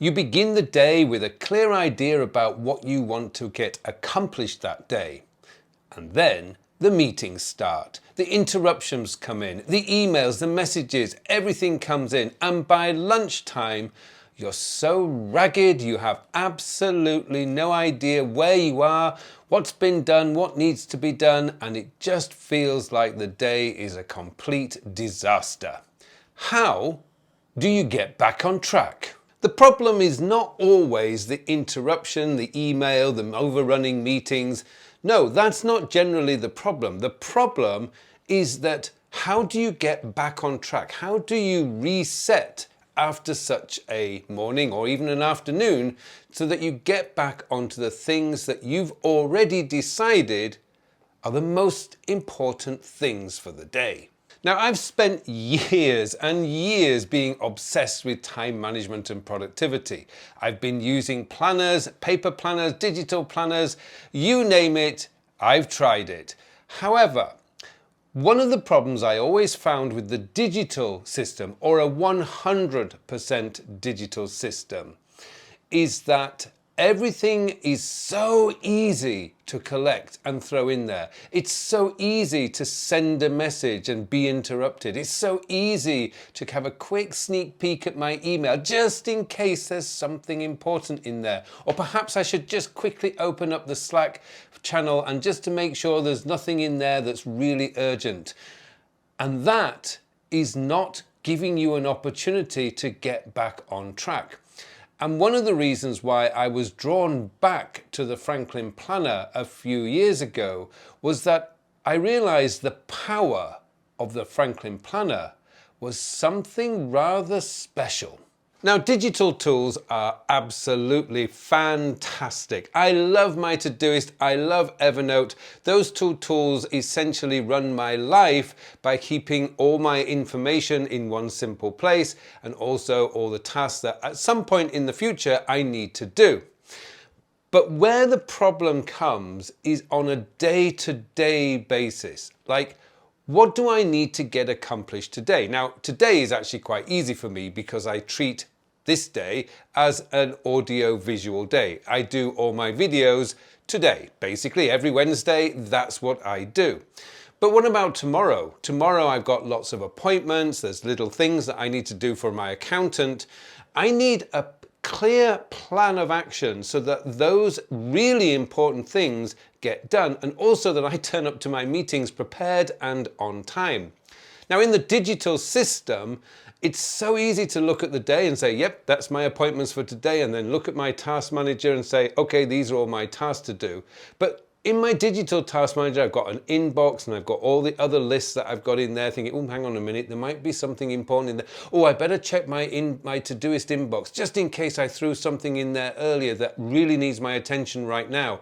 You begin the day with a clear idea about what you want to get accomplished that day. And then the meetings start. The interruptions come in, the emails, the messages, everything comes in. And by lunchtime, you're so ragged, you have absolutely no idea where you are, what's been done, what needs to be done, and it just feels like the day is a complete disaster. How do you get back on track? The problem is not always the interruption, the email, the overrunning meetings. No, that's not generally the problem. The problem is that how do you get back on track? How do you reset after such a morning or even an afternoon so that you get back onto the things that you've already decided are the most important things for the day? Now, I've spent years and years being obsessed with time management and productivity. I've been using planners, paper planners, digital planners, you name it, I've tried it. However, one of the problems I always found with the digital system, or a 100% digital system, is that everything is so easy to collect and throw in there. It's so easy to send a message and be interrupted. It's so easy to have a quick sneak peek at my email just in case there's something important in there. Or perhaps I should just quickly open up the Slack channel and just to make sure there's nothing in there that's really urgent. And that is not giving you an opportunity to get back on track. And one of the reasons why I was drawn back to the Franklin Planner a few years ago was that I realized the power of the Franklin Planner was something rather special. Now, digital tools are absolutely fantastic. I love my Todoist, I love Evernote. Those two tools essentially run my life by keeping all my information in one simple place and also all the tasks that at some point in the future I need to do. But where the problem comes is on a day-to-day basis. Like, what do I need to get accomplished today? Now, today is actually quite easy for me because I treat this day as an audio-visual day. I do all my videos today. Basically, every Wednesday, that's what I do. But what about tomorrow? Tomorrow I've got lots of appointments, there's little things that I need to do for my accountant. I need a clear plan of action so that those really important things get done and also that I turn up to my meetings prepared and on time. Now, in the digital system, it's so easy to look at the day and say, yep, that's my appointments for today, and then look at my task manager and say, okay, these are all my tasks to do. But in my digital task manager, I've got an inbox and I've got all the other lists that I've got in there thinking, oh, hang on a minute, there might be something important in there. Oh, I better check my Todoist inbox just in case I threw something in there earlier that really needs my attention right now.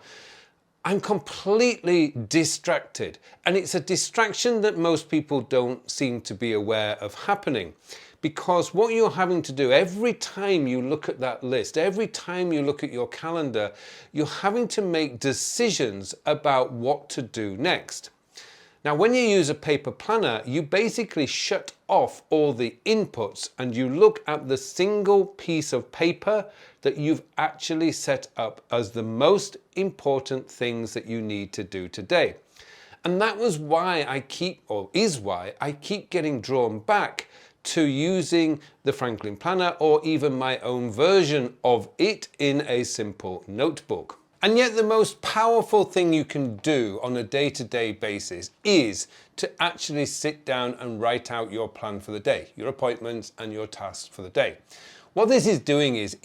I'm completely distracted, and it's a distraction that most people don't seem to be aware of happening. Because what you're having to do every time you look at that list, every time you look at your calendar, you're having to make decisions about what to do next. Now, when you use a paper planner, you basically shut off all the inputs and you look at the single piece of paper that you've actually set up as the most important things that you need to do today. And that was why is why I keep getting drawn back to using the Franklin Planner or even my own version of it in a simple notebook. And yet the most powerful thing you can do on a day-to-day basis is to actually sit down and write out your plan for the day, your appointments and your tasks for the day. What this is doing is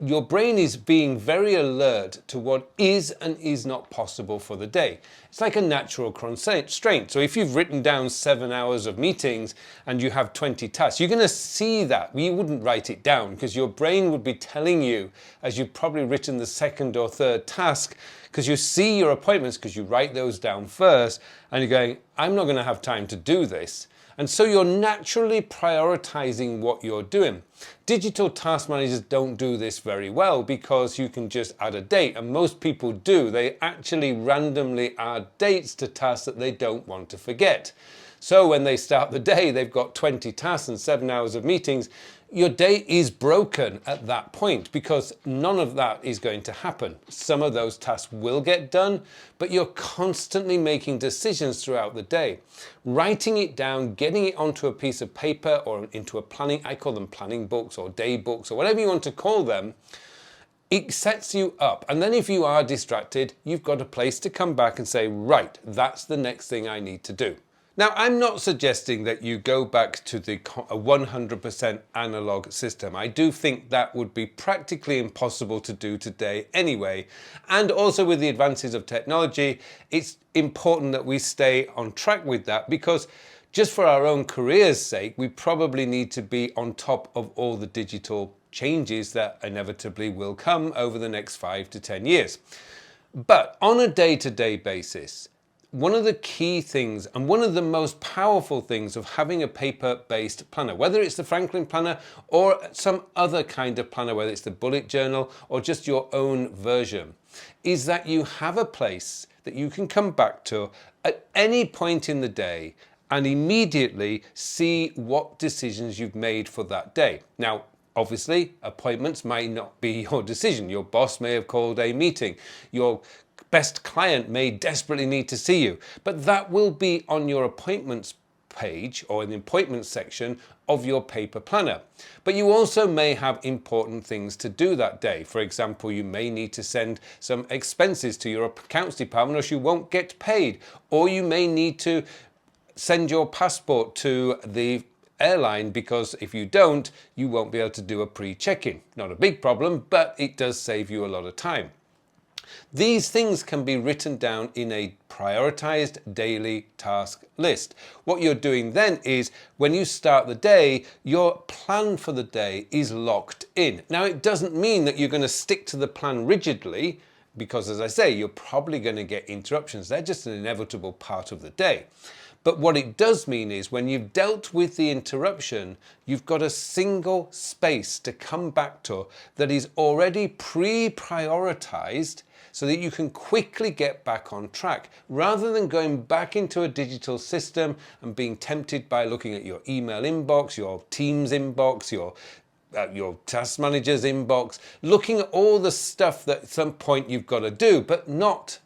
your brain is being very alert to what is and is not possible for the day. It's like a natural constraint. So if you've written down 7 hours of meetings and you have 20 tasks, you're going to see that. You wouldn't write it down because your brain would be telling you, as you've probably written the second or third task, because you see your appointments because you write those down first and you're going, I'm not going to have time to do this. And so you're naturally prioritizing what you're doing. Digital task managers don't do this very well because you can just add a date, and most people do. They actually randomly add dates to tasks that they don't want to forget. So when they start the day, they've got 20 tasks and 7 hours of meetings. your day is broken at that point because none of that is going to happen. Some of those tasks will get done, but you're constantly making decisions throughout the day. Writing it down, getting it onto a piece of paper or into a planning, I call them planning books or day books or whatever you want to call them, it sets you up. And then if you are distracted, you've got a place to come back and say, right, that's the next thing I need to do. Now, I'm not suggesting that you go back to the 100% analog system. I do think that would be practically impossible to do today anyway. And also with the advances of technology, it's important that we stay on track with that because just for our own career's sake, we probably need to be on top of all the digital changes that inevitably will come over the next 5 to 10 years. But on a day-to-day basis, one of the key things and one of the most powerful things of having a paper-based planner, whether it's the Franklin planner or some other kind of planner, whether it's the bullet journal or just your own version, is that you have a place that you can come back to at any point in the day and immediately see what decisions you've made for that day. Now, obviously, appointments might not be your decision. Your boss may have called a meeting. Your best client may desperately need to see you, but that will be on your appointments page or in the appointments section of your paper planner. But you also may have important things to do that day. For example, you may need to send some expenses to your accounts department or else you won't get paid, or you may need to send your passport to the airline because if you don't, you won't be able to do a pre-check-in. Not a big problem, but it does save you a lot of time. These things can be written down in a prioritized daily task list. What you're doing then is when you start the day, your plan for the day is locked in. Now, it doesn't mean that you're going to stick to the plan rigidly because, as I say, you're probably going to get interruptions. They're just an inevitable part of the day. But what it does mean is when you've dealt with the interruption, you've got a single space to come back to that is already pre-prioritized so that you can quickly get back on track rather than going back into a digital system and being tempted by looking at your email inbox, your Teams inbox, your task manager's inbox, looking at all the stuff that at some point you've got to do, but not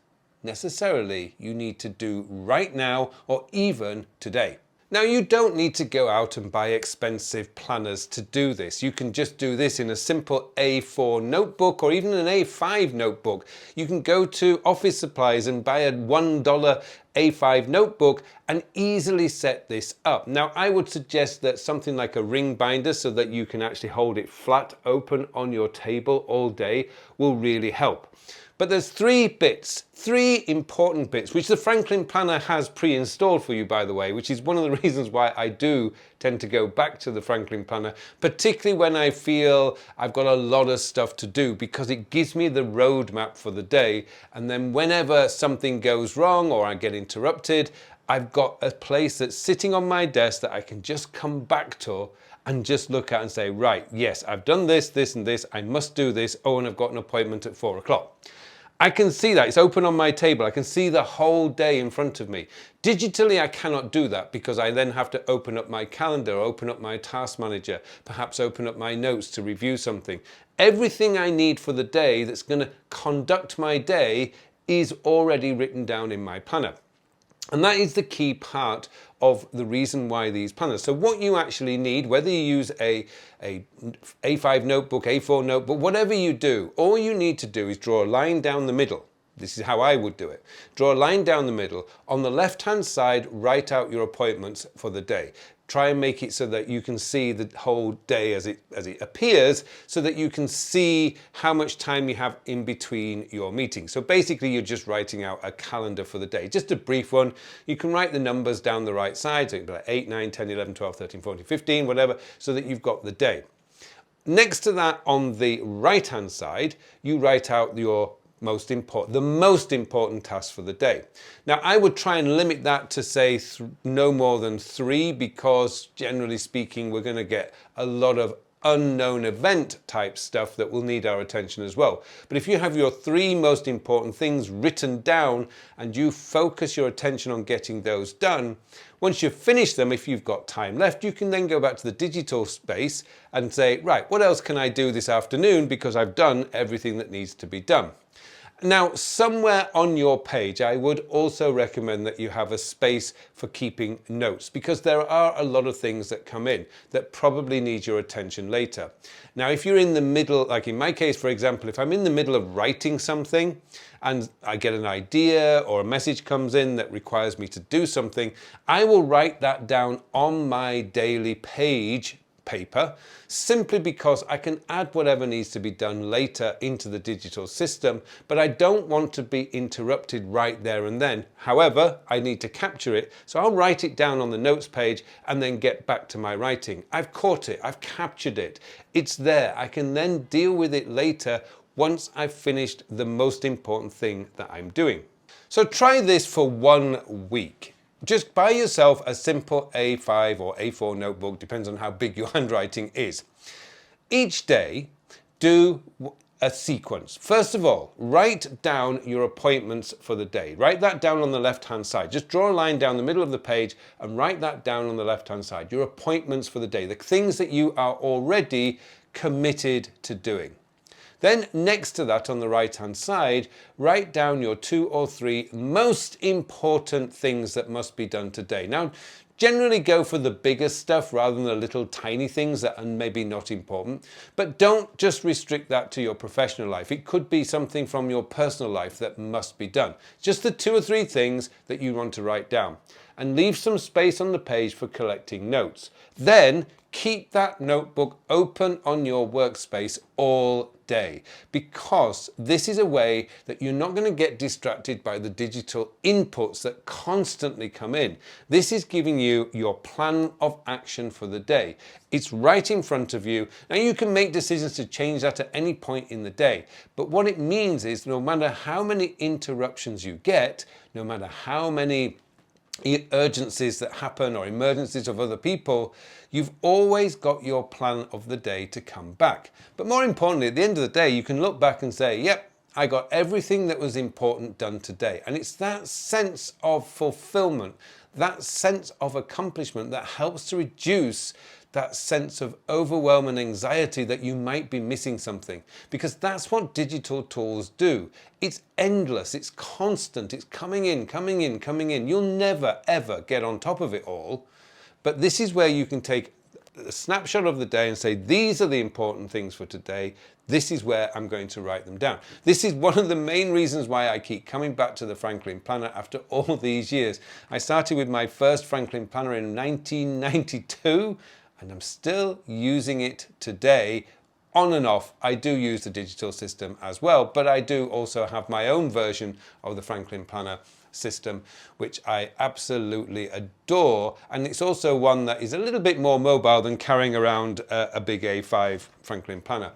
necessarily you need to do right now or even today. Now, you don't need to go out and buy expensive planners to do this. You can just do this in a simple A4 notebook or even an A5 notebook. You can go to office supplies and buy a $1 A5 notebook and easily set this up. Now, I would suggest that something like a ring binder so that you can actually hold it flat open on your table all day will really help. But there's three important bits, which the Franklin Planner has pre-installed for you, by the way, which is one of the reasons why I do tend to go back to the Franklin Planner, particularly when I feel I've got a lot of stuff to do, because it gives me the roadmap for the day. And then whenever something goes wrong or I get interrupted, I've got a place that's sitting on my desk that I can just come back to and just look at and say, right, yes, I've done this, this and this, I must do this. Oh, and I've got an appointment at 4 o'clock. I can see that, it's open on my table. I can see the whole day in front of me. Digitally, I cannot do that because I then have to open up my calendar, open up my task manager, perhaps open up my notes to review something. Everything I need for the day that's going to conduct my day is already written down in my planner. And that is the key part of the reason why these planners. So what you actually need, whether you use a A5 notebook, A4 notebook, whatever you do, all you need to do is draw a line down the middle. This is how I would do it. Draw a line down the middle. On the left-hand side, write out your appointments for the day. Try and make it so that you can see the whole day as it appears, so that you can see how much time you have in between your meetings. So basically, you're just writing out a calendar for the day. Just a brief one. You can write the numbers down the right side, so it can be like 8, 9, 10, 11, 12, 13, 14, 15, whatever, so that you've got the day. Next to that, on the right-hand side, you write out the most important task for the day. Now, I would try and limit that to say no more than 3, because generally speaking, we're going to get a lot of unknown event type stuff that will need our attention as well. But if you have your 3 most important things written down and you focus your attention on getting those done, once you've finished them, if you've got time left, you can then go back to the digital space and say, right, what else can I do this afternoon because I've done everything that needs to be done. Now, somewhere on your page, I would also recommend that you have a space for keeping notes, because there are a lot of things that come in that probably need your attention later. Now, if you're in the middle, like in my case, for example, if I'm in the middle of writing something and I get an idea or a message comes in that requires me to do something, I will write that down on my daily paper, simply because I can add whatever needs to be done later into the digital system, but I don't want to be interrupted right there and then. However, I need to capture it, so I'll write it down on the notes page and then get back to my writing. I've caught it, I've captured it, it's there. I can then deal with it later once I've finished the most important thing that I'm doing. So try this for 1 week. Just buy yourself a simple A5 or A4 notebook, depends on how big your handwriting is. Each day, do a sequence. First of all, write down your appointments for the day. Write that down on the left-hand side. Just draw a line down the middle of the page and write that down on the left-hand side. Your appointments for the day, the things that you are already committed to doing. Then next to that on the right hand side, write down your 2 or 3 most important things that must be done today. Now, generally go for the bigger stuff rather than the little tiny things that are maybe not important, but don't just restrict that to your professional life. It could be something from your personal life that must be done. Just the 2 or 3 things that you want to write down, and leave some space on the page for collecting notes. Then keep that notebook open on your workspace all day, because this is a way that you're not going to get distracted by the digital inputs that constantly come in. This is giving you your plan of action for the day. It's right in front of you. Now you can make decisions to change that at any point in the day, but what it means is no matter how many interruptions you get, no matter how many urgencies that happen or emergencies of other people, you've always got your plan of the day to come back. But more importantly, at the end of the day, you can look back and say, yep, I got everything that was important done today. And it's that sense of fulfillment, that sense of accomplishment that helps to reduce that sense of overwhelm and anxiety that you might be missing something, because that's what digital tools do. It's endless, it's constant, it's coming in, coming in, coming in. You'll never ever get on top of it all, but this is where you can take a snapshot of the day and say, these are the important things for today. This is where I'm going to write them down. This is one of the main reasons why I keep coming back to the Franklin Planner after all these years. I started with my first Franklin Planner in 1992, and I'm still using it today on and off. I do use the digital system as well, but I do also have my own version of the Franklin Planner system, which I absolutely adore. And it's also one that is a little bit more mobile than carrying around a big A5 Franklin Planner.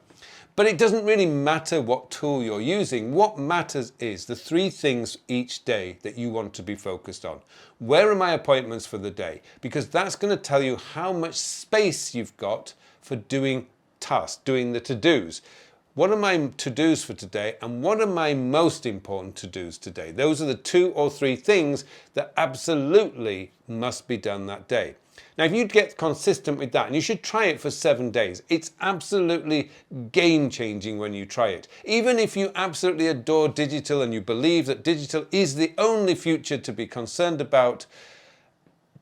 But it doesn't really matter what tool you're using. What matters is the 3 things each day that you want to be focused on. Where are my appointments for the day? Because that's going to tell you how much space you've got for doing tasks, doing the to-dos. What are my to-dos for today, and what are my most important to-dos today? Those are the 2 or 3 things that absolutely must be done that day. Now, if you get consistent with that, and you should try it for 7 days, it's absolutely game-changing when you try it. Even if you absolutely adore digital and you believe that digital is the only future to be concerned about,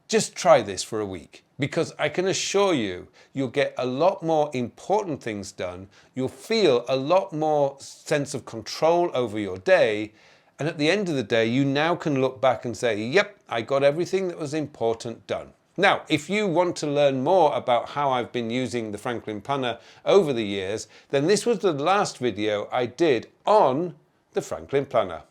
just try this for a week, because I can assure you, you'll get a lot more important things done. You'll feel a lot more sense of control over your day. And at the end of the day, you now can look back and say, yep, I got everything that was important done. Now, if you want to learn more about how I've been using the Franklin Planner over the years, then this was the last video I did on the Franklin Planner.